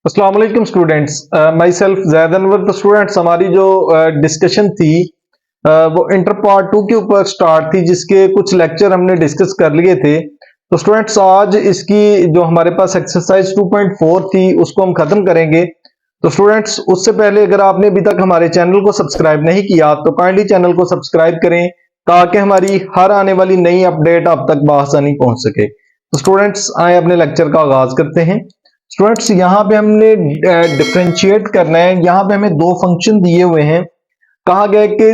अस्सलाम वालेकुम students, my self ज़ैद अनवर। तो स्टूडेंट्स, हमारी जो डिस्कशन थी वो इंटर पार्ट 2 के ऊपर स्टार्ट थी, जिसके कुछ लेक्चर हमने डिस्कस कर लिए थे। तो स्टूडेंट्स, आज इसकी जो हमारे पास एक्सरसाइज 2.4 थी उसको हम खत्म करेंगे। तो स्टूडेंट्स, उससे पहले अगर आपने अभी तक हमारे चैनल को सब्सक्राइब नहीं किया तो काइंडली चैनल को सब्सक्राइब करें, ताकि हमारी हर आने वाली नई अपडेट आप तक बआसानी पहुंच सके। तो स्टूडेंट्स, आए अपने लेक्चर का आगाज करते हैं। स्टूडेंट्स, यहाँ पे हमने डिफरेंशिएट करना है। यहाँ पे हमें दो फंक्शन दिए हुए हैं। कहा गया है कि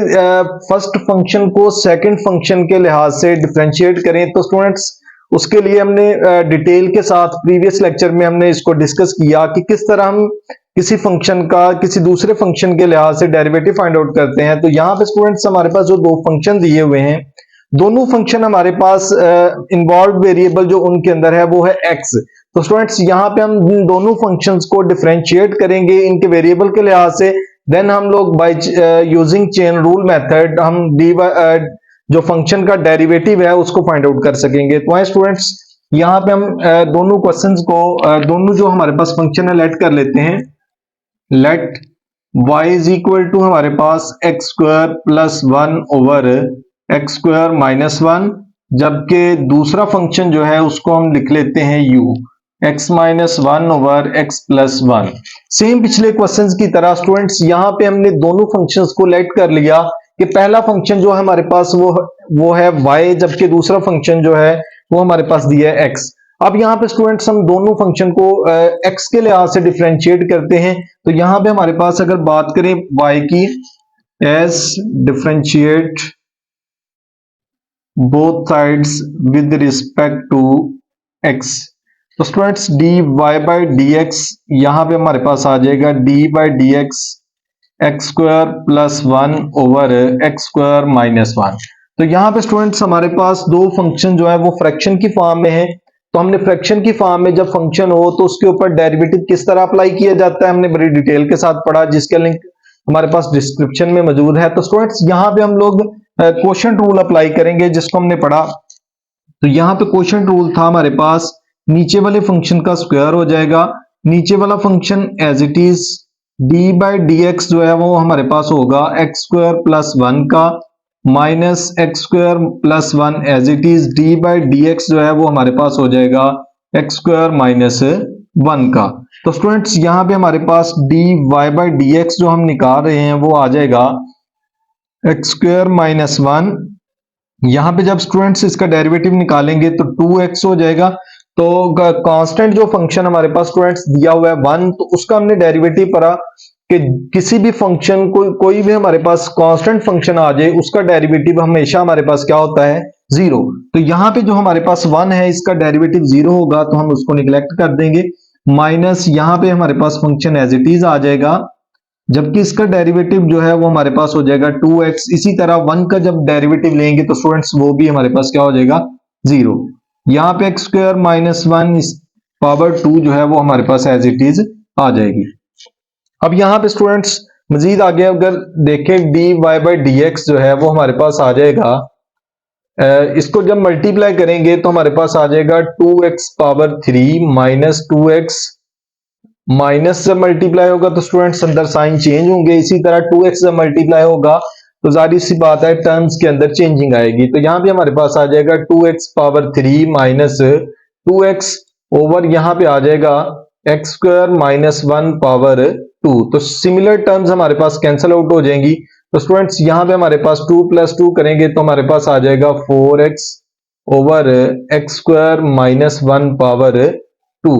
फर्स्ट फंक्शन को सेकंड फंक्शन के लिहाज से डिफरेंशिएट करें। तो स्टूडेंट्स, उसके लिए हमने डिटेल के साथ प्रीवियस लेक्चर में हमने इसको डिस्कस किया कि किस तरह हम किसी फंक्शन का किसी दूसरे फंक्शन के लिहाज से डेरिवेटिव फाइंड आउट करते हैं। तो यहाँ पे स्टूडेंट्स, हमारे पास जो दो फंक्शन दिए हुए हैं, दोनों फंक्शन हमारे पास इन्वॉल्व वेरिएबल जो उनके अंदर है वो है एक्स। तो स्टूडेंट्स, यहाँ पे हम इन दोनों फंक्शंस को डिफरेंशिएट करेंगे इनके वेरिएबल के लिहाज से। देन हम लोग by using chain rule method हम जो फंक्शन का डेरिवेटिव है उसको फाइंड आउट कर सकेंगे। तो स्टूडेंट्स, यहाँ पे हम दोनों क्वेश्चंस को दोनों जो हमारे पास फंक्शन है लेट कर लेते हैं। Let y is equal to हमारे पास x square plus 1 over x square minus 1, जबकि दूसरा फंक्शन जो है उसको हम लिख लेते हैं u x minus 1 over x plus 1। Same पिछले क्वेश्चंस की तरह स्टूडेंट्स, यहाँ पे हमने दोनों फंक्शंस को लेट कर लिया कि पहला फंक्शन जो है हमारे पास वो है y, जबकि दूसरा फंक्शन जो है वो हमारे पास दिया है x। अब यहाँ पे स्टूडेंट्स, हम दोनों फंक्शन को x के लिहाज से डिफरेंशिएट करते हैं। तो यहाँ पे हमारे पास अगर बात करें y की, as differentiate both sides with respect to x। तो students, dy by D X यहां पे हमारे पास आ जाएगा d by D X X square plus 1 over x square minus 1। तो यहाँ पे स्टूडेंट्स, हमारे पास दो फंक्शन जो है वो फ्रैक्शन की फॉर्म में है। तो हमने फ्रैक्शन की फॉर्म में जब फंक्शन हो तो उसके ऊपर डेरिवेटिव किस तरह अप्लाई किया जाता है हमने बड़ी डिटेल के साथ पढ़ा, जिसका लिंक हमारे पास डिस्क्रिप्शन में मौजूद है। तो स्टूडेंट्स, यहाँ पे हम लोग क्वोशंट रूल अप्लाई करेंगे, जिसको हमने पढ़ा। तो यहाँ पे क्वोशंट रूल था हमारे पास, नीचे वाले फंक्शन का स्क्वायर हो जाएगा, नीचे वाला function as it is D by D x जो है वो हमारे पास होगा एक्स स्क्वायर प्लस 1 का, minus x square plus 1 as it is D by D x जो है वो हमारे पास हो जाएगा एक्स स्क्वायर माइनस 1 का। तो स्टूडेंट्स, यहाँ पे हमारे पास d Y by D x जो हम निकाल रहे हैं वो आ जाएगा एक्स स्क्वायर माइनस 1। यहाँ पे जब स्टूडेंट्स इसका डेरिवेटिव निकालेंगे तो 2x हो जाएगा। तो कांस्टेंट जो फंक्शन हमारे पास स्टूडेंट्स दिया हुआ है 1, तो उसका हमने डेरिवेटिव पढ़ा कि किसी भी फंक्शन कोई भी हमारे पास कांस्टेंट फंक्शन आ जाए उसका डेरिवेटिव हमेशा हमारे पास क्या होता है, 0। तो यहाँ पे जो हमारे पास 1 है इसका डेरिवेटिव 0 होगा, तो हम उसको निगलेक्ट कर देंगे। माइनस यहाँ पे हमारे पास फंक्शन एज इट इज आ जाएगा, जबकि इसका डेरिवेटिव जो है वो हमारे पास हो जाएगा 2x। इसी तरह 1 का जब डेरिवेटिव लेंगे तो स्टूडेंट्स वो भी हमारे पास क्या हो जाएगा, 0। यहाँ पे एक्स स्क्वायर माइनस 1 पावर 2 जो है वो हमारे पास एज इट इज आ जाएगी। अब यहाँ पे स्टूडेंट्स मजीद आगे अगर देखें, D Y by D x जो है वो हमारे पास आ जाएगा, इसको जब मल्टीप्लाई करेंगे तो हमारे पास आ जाएगा 2x power 3 minus 2x। Minus से मल्टीप्लाई होगा तो स्टूडेंट्स अंदर साइन चेंज होंगे, इसी तरह 2x से मल्टीप्लाई होगा तो जाहिर सी बात है टर्म्स के अंदर चेंजिंग आएगी। तो यहाँ पे हमारे पास आ जाएगा 2x power 3 minus 2x over यहाँ पे आ जाएगा एक्स स्क्वायर माइनस 1 पावर 2। तो सिमिलर टर्म्स हमारे पास कैंसिल आउट हो जाएंगी। तो स्टूडेंट्स, यहाँ पे हमारे पास 2 प्लस 2 करेंगे तो हमारे पास आ जाएगा 4x over x square minus 1 power 2।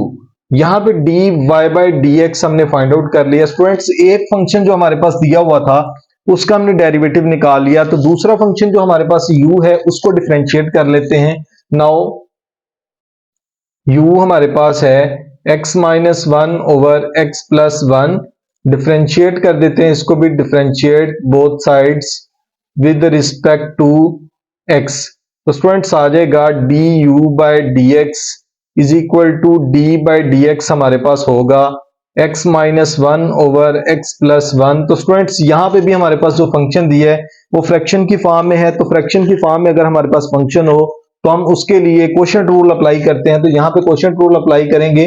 यहाँ पे D Y by D X हमने फाइंड आउट कर लिया। स्टूडेंट्स, एक फंक्शन जो हमारे पास दिया हुआ था उसका हमने डेरिवेटिव निकाल लिया, तो दूसरा फंक्शन जो हमारे पास u है उसको डिफरेंशिएट कर लेते हैं। नाउ u हमारे पास है x minus 1 over x plus 1, differentiate कर देते हैं इसको भी, differentiate both sides with respect to x। तो स्टूडेंट्स आ जाएगा du by D x is equal to D by D x हमारे पास होगा x minus 1 over x plus 1। तो स्टूडेंट्स, यहाँ पे भी हमारे पास जो फंक्शन दिया है वो फ्रैक्शन की फॉर्म में है। तो फ्रैक्शन की फॉर्म में अगर हमारे पास फंक्शन हो तो हम उसके लिए क्वोशंट रूल अप्लाई करते हैं। तो यहाँ पे क्वोशंट रूल अप्लाई करेंगे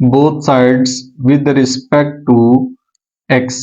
both sides with respect to x.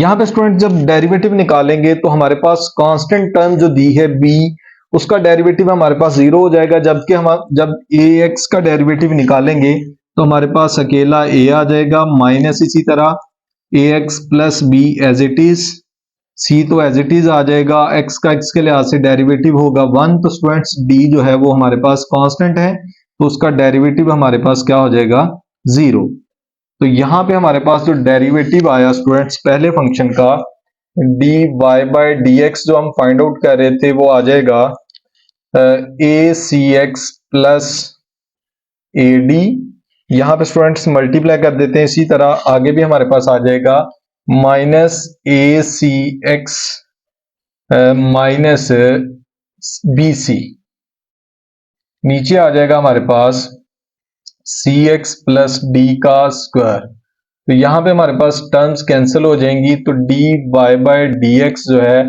यहाँ पे स्टूडेंट जब डेरिवेटिव निकालेंगे तो हमारे पास कांस्टेंट टर्म जो दी है b, उसका डेरिवेटिव हमारे पास 0 हो जाएगा, जबकि हम जब ax का डेरिवेटिव निकालेंगे तो हमारे पास अकेला a आ जाएगा, माइनस इसी तरह ax plus b as it is, c तो एज इट इज आ जाएगा, x का x के लिहाज से डेरिवेटिव होगा 1। तो स्टूडेंट्स d जो है वो हमारे पास कांस्टेंट है, तो उसका डेरिवेटिव हमारे पास क्या हो जाएगा 0। तो यहां पे हमारे पास जो डेरिवेटिव आया स्टूडेंट्स पहले फंक्शन का dy बाय dx जो हम फाइंड आउट कर रहे थे वो आ जाएगा acx प्लस ad। यहां पे स्टूडेंट्स मल्टीप्लाई कर देते हैं, इसी तरह आगे भी हमारे पास आ जाएगा माइनस acx माइनस bc, नीचे आ जाएगा हमारे पास cx प्लस d का स्क्वायर। तो यहां पे हमारे पास टर्म्स कैंसिल हो जाएंगी, तो dy बाय dx जो है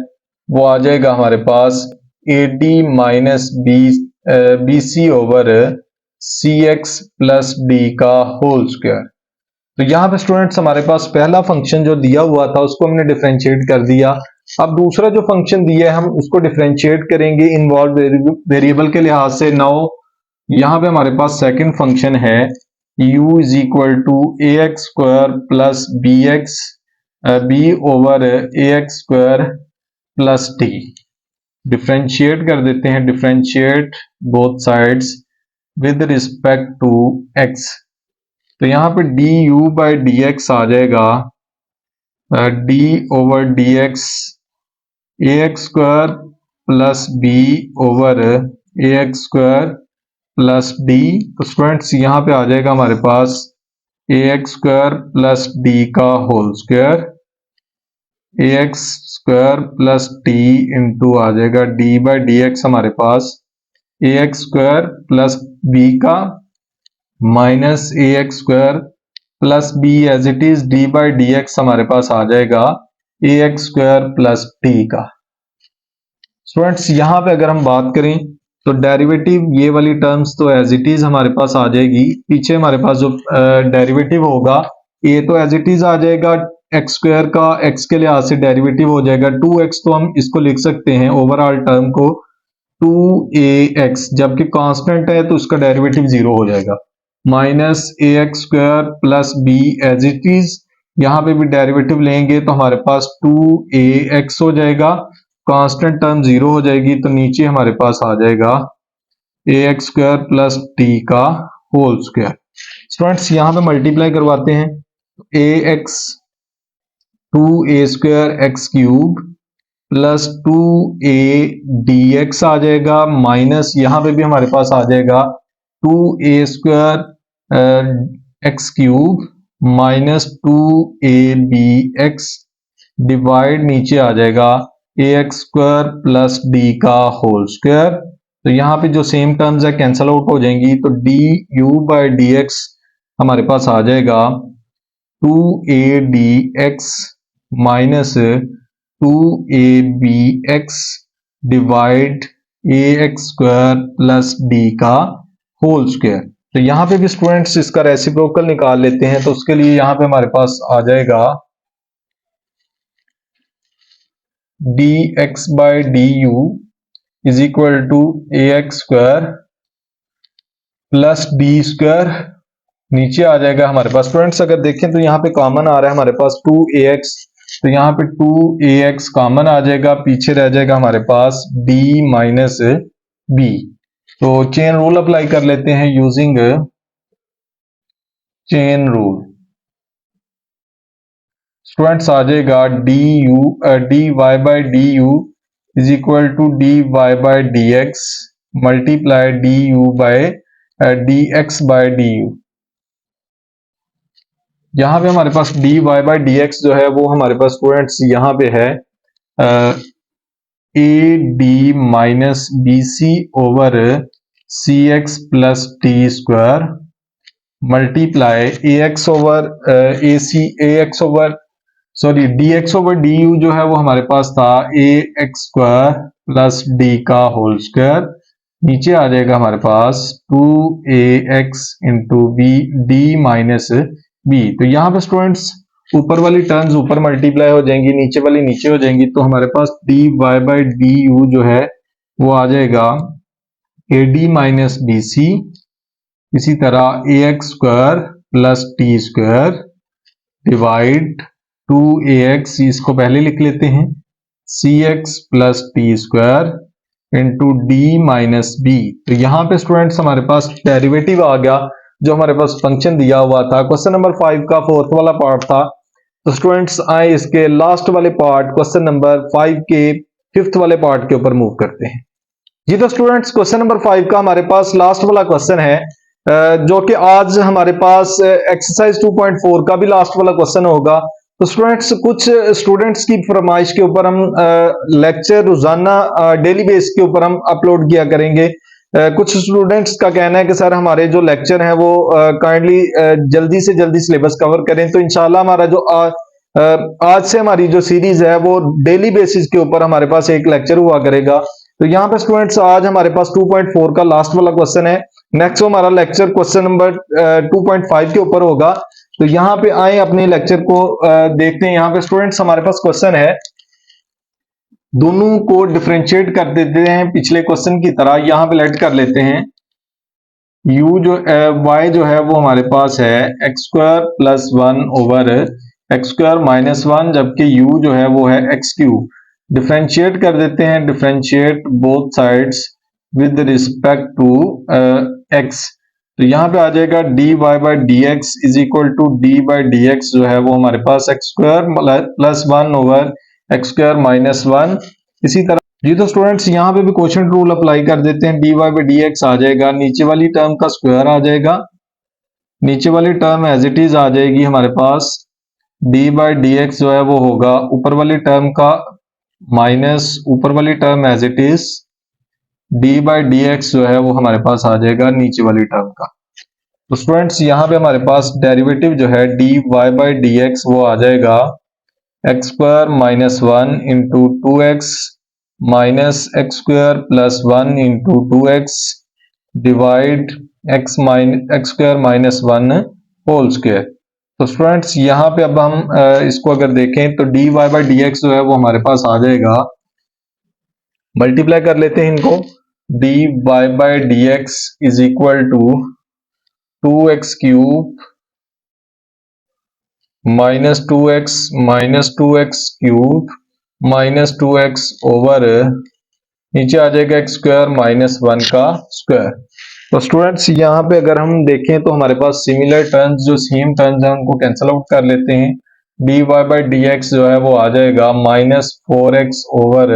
वो आ जाएगा हमारे पास ad minus bc over cx plus d का होल स्क्वायर। तो यहां पे स्टूडेंट्स हमारे पास पहला फंक्शन जो दिया हुआ था उसको हमने डिफरेंशिएट कर दिया। अब दूसरा जो फंक्शन दिया है हम उसको डिफरेंशिएट करेंगे इन्वॉल्व वेरिएबल के लिहाज से। नाउ यहां पे हमारे पास सेकंड फंक्शन है u is equal to a x square plus b x b over a x square plus t. Differentiate कर देते हैं, differentiate both sides with respect to x। तो यहां पे du बाई डी एक्स आ जाएगा d over d x a x square plus b over a x square plus d. तो students यहां पे आ जाएगा हमारे पास a x square plus d का whole square, a x square plus t into आ जाएगा डी बाई डी एक्स हमारे पास a x square plus b का minus a x square plus b as it is D by D x हमारे पास आ जाएगा a x square plus t का। स्टूडेंट्स यहां पे अगर हम बात करें तो डेरिवेटिव ये वाली टर्म्स तो एज इट इज हमारे पास आ जाएगी, पीछे हमारे पास जो डेरिवेटिव होगा ये तो एज इट इज आ जाएगा, एक्स स्क्वायर का एक्स के लिहाज से डेरिवेटिव हो जाएगा 2x, तो हम इसको लिख सकते हैं ओवरऑल टर्म को 2ax, जबकि कांस्टेंट है तो उसका डेरिवेटिव 0 हो जाएगा, minus a x square plus b as it is. यहां पे भी डेरिवेटिव लेंगे तो हमारे पास 2ax हो जाएगा, कांस्टेंट टर्म 0 हो जाएगी, तो नीचे हमारे पास आ जाएगा a x square plus t का होल स्क्वायर। स्टूडेंट्स यहां पे मल्टीप्लाई करवाते हैं, a x 2a square x cube plus 2a dx आ जाएगा, माइनस यहां पे भी हमारे पास आ जाएगा 2a square x cube minus 2abx divide नीचे आ जाएगा a x square plus d का होल स्क्वायर। तो यहाँ पे जो सेम टर्म्स है कैंसल आउट हो जाएंगी, तो d u by D x हमारे पास आ जाएगा 2a dx minus 2abx divide a x square plus d का होल स्क्वायर। तो यहाँ पे भी स्टूडेंट्स इसका रेसिप्रोकल निकाल लेते हैं, तो उसके लिए यहाँ पे हमारे पास आ जाएगा dx by d u is equal to a x square plus d square, नीचे आ जाएगा हमारे पास। स्टूडेंट्स अगर देखें तो यहाँ पे कॉमन आ रहा है हमारे पास 2ax, तो यहाँ पे 2ax कॉमन आ जाएगा, पीछे रह जाएगा हमारे पास d माइनस बी। तो चेन रूल अप्लाई कर लेते हैं यूजिंग चेन रूल। स्टूडेंट्स आ जाएगा d Y by d u is equal to d Y by D x multiply d u by D x by d u. यहां पे हमारे पास d Y by D x जो है वो हमारे पास स्टूडेंट्स यहां पे है a d minus b c over c x plus t square multiply a x over a c a x over sorry d x over d u जो है वो हमारे पास था a x square plus d का whole square, नीचे आ जाएगा हमारे पास 2ax into b d minus b. तो यहाँ पे स्टूडेंट्स ऊपर वाली टर्म्स ऊपर मल्टीप्लाई हो जाएंगी, नीचे वाली नीचे हो जाएंगी, तो हमारे पास dy बाई डी यू जो है वो आ जाएगा AD माइनस BC, इसी तरह AX square plus t square divide 2AX, इसको पहले लिख लेते हैं, CX plus t square into d minus b. तो यहाँ पे स्टूडेंट्स हमारे पास डेरिवेटिव आ गया जो हमारे पास फंक्शन दिया हुआ था। क्वेश्चन नंबर 5 का फोर्थ वाला पार्ट था। तो स्टूडेंट्स आए इसके लास्ट वाले पार्ट क्वेश्चन नंबर 5 के फिफ्थ वाले पार्ट के ऊपर मूव करते हैं जी। तो स्टूडेंट्स क्वेश्चन नंबर 5 का हमारे पास लास्ट वाला क्वेश्चन है जो कि आज हमारे पास एक्सरसाइज 2.4 का भी लास्ट वाला क्वेश्चन होगा। तो स्टूडेंट्स कुछ स्टूडेंट्स की फरमाइश के ऊपर हम लेक्चर रोजाना डेली बेस के ऊपर हम अपलोड किया करेंगे। कुछ स्टूडेंट्स का कहना है कि सर हमारे जो लेक्चर हैं वो काइंडली जल्दी से जल्दी सिलेबस कवर करें। तो इंशाल्लाह हमारा जो आज से हमारी जो सीरीज है वो डेली बेसिस के ऊपर हमारे पास एक लेक्चर हुआ करेगा। तो यहाँ पे स्टूडेंट्स आज हमारे पास 2.4 का लास्ट वाला क्वेश्चन है। नेक्स्ट हमारा लेक्चर क्वेश्चन नंबर 2.5 के ऊपर होगा। तो यहाँ पे आए अपने लेक्चर को देखते हैं। यहाँ पे स्टूडेंट्स हमारे पास क्वेश्चन है, दोनों को डिफरेंशिएट कर देते हैं पिछले क्वेश्चन की तरह। यहाँ पे लेट कर लेते हैं u जो y जो है वो हमारे पास है x square plus 1 over x square minus 1, जबकि u जो है वो है एक्स क्यूब। डिफरेंशिएट कर देते हैं, differentiate both sides with respect to x। तो यहाँ पे आ जाएगा dy by D x is equal to D by D x जो है वो हमारे पास x square plus 1 over x square minus 1। इसी तरह जी तो स्टूडेंट्स यहाँ पे भी क्वोशिएंट रूल अप्लाई कर देते हैं। dy बाई डी एक्स आ जाएगा, नीचे वाली टर्म का स्क्वायर आ जाएगा, नीचे वाली टर्म एज इट इज आ जाएगी हमारे पास, dy बाई डी एक्स जो है वो होगा ऊपर वाली टर्म का माइनस ऊपर वाली term as it is, D by D x जो है वो हमारे पास आ जाएगा नीचे वाली टर्म का। तो स्टूडेंट्स यहाँ पे हमारे पास डेरिवेटिव जो है dy बाई डी एक्स वो आ जाएगा x square minus 1 into 2x minus x square plus 1 into 2x divide x square minus 1 whole square. तो स्टूडेंट्स यहाँ पे अब हम इसको अगर देखें तो dy बाई डी एक्स जो है वो हमारे पास आ जाएगा, मल्टीप्लाई कर लेते हैं इनको, dy by D x is equal to 2x cube minus 2x cube minus 2x over नीचे आ जाएगा एक्स स्क्वायर माइनस 1 का स्क्वायर। तो स्टूडेंट्स यहाँ पे अगर हम देखें तो हमारे पास सिमिलर टर्म्स जो सेम टर्म्स हैं उनको कैंसिल आउट कर लेते हैं। dy बाई डी एक्स जो है वो आ जाएगा minus 4x over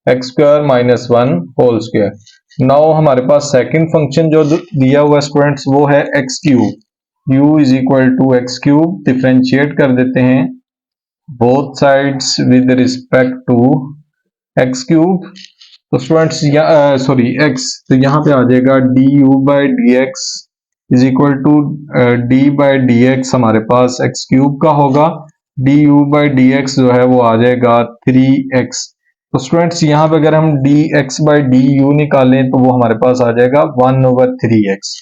x square minus 1 whole square. Now हमारे पास सेकंड फंक्शन जो दिया हुआ स्टूडेंट्स वो है x cube, u is equal to x cube. Differentiate कर देते हैं both sides with respect to x cube. तो स्टूडेंट्स सॉरी x, तो यहाँ पे आ जाएगा du by D x is equal to d by D x हमारे पास एक्स क्यूब का होगा, du बाई डी एक्स जो है वो आ जाएगा 3x। तो स्टूडेंट्स यहाँ पे अगर हम dx बाई du निकालें तो वो हमारे पास आ जाएगा 1 ओवर 3x।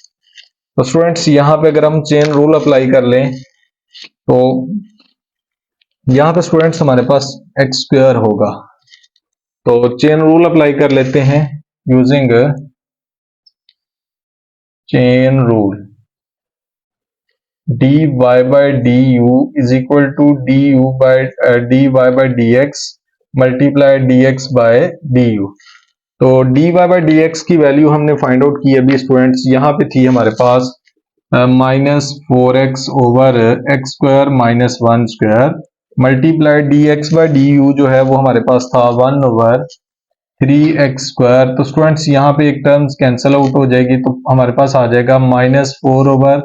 तो स्टूडेंट्स यहाँ पे अगर हम चेन रूल अप्लाई कर लें तो यहाँ पे स्टूडेंट्स हमारे पास एक्स स्क्वायर होगा। तो चेन रूल अप्लाई कर लेते हैं using chain rule, dy by d u is equal to dy by D x multiply dx by du। तो dy बाई डी एक्स की वैल्यू हमने फाइंड आउट की अभी स्टूडेंट्स, यहाँ पे थी हमारे पास minus 4x over x square minus 1 square multiply dx by du जो है वो हमारे पास था 1 ओवर 3x स्क्वायर। तो स्टूडेंट्स यहाँ पे एक टर्म्स कैंसिल आउट हो जाएगी तो हमारे पास आ जाएगा minus 4 over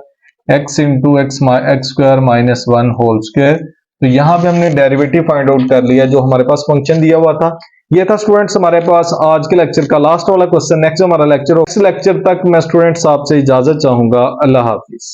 x into x square minus 1 whole square. तो यहाँ पे हमने डेरिवेटिव फाइंड आउट कर लिया जो हमारे पास फंक्शन दिया हुआ था। ये था स्टूडेंट्स हमारे पास आज के लेक्चर का लास्ट वाला क्वेश्चन। नेक्स्ट हमारा लेक्चर, इस लेक्चर तक मैं स्टूडेंट्स आपसे इजाजत चाहूंगा। अल्लाह हाफिज।